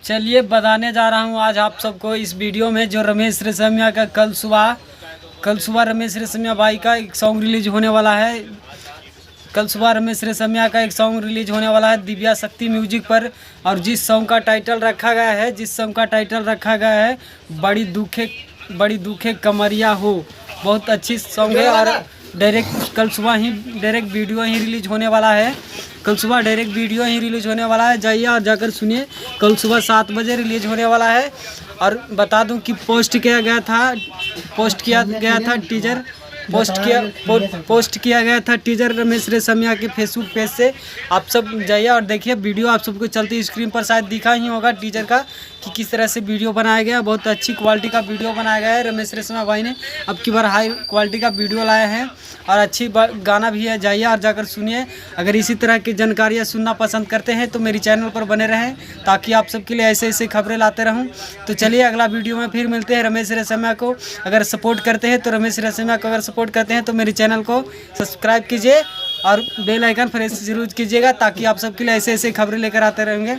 चलिए बताने जा रहा हूँ आज आप सबको इस वीडियो में जो रमेश रेशमिया का कल सुबह रमेश रेशमिया भाई का एक सॉन्ग रिलीज होने वाला है। कल सुबह रमेश रेशमिया का एक सॉन्ग रिलीज होने वाला है दिव्या शक्ति म्यूजिक पर। और जिस सॉन्ग का टाइटल रखा गया है बड़ी दुखे कमरिया हो। बहुत अच्छी सॉन्ग है और कल सुबह ही डायरेक्ट वीडियो ही रिलीज होने वाला है। जाइए और जाकर सुनिए। कल सुबह 7 बजे रिलीज होने वाला है। और बता दूं कि पोस्ट किया गया था टीजर रमेश रेशमिया के फेसबुक पेज से। आप सब जाइए और देखिए वीडियो। आप सबको चलती स्क्रीन पर शायद दिखा ही होगा टीजर का कि किस तरह से वीडियो बनाया गया। बहुत अच्छी क्वालिटी का वीडियो बनाया गया है। रमेश रेशमिया भाई ने अब की बार हाई क्वालिटी का वीडियो लाया है और अच्छी गाना भी है। जाइए और जाकर सुनिए। अगर इसी तरह की जानकारियाँ सुनना पसंद करते हैं तो मेरी चैनल पर बने रहें ताकि आप सबके लिए ऐसे खबरें लाते रहूं। तो चलिए अगला वीडियो में फिर मिलते हैं। रमेश रेशमिया को अगर सपोर्ट करते हैं तो मेरे चैनल को सब्सक्राइब कीजिए और बेल आइकन प्रेस जरूर कीजिएगा ताकि आप सबके लिए ऐसे खबरें लेकर आते रहेंगे।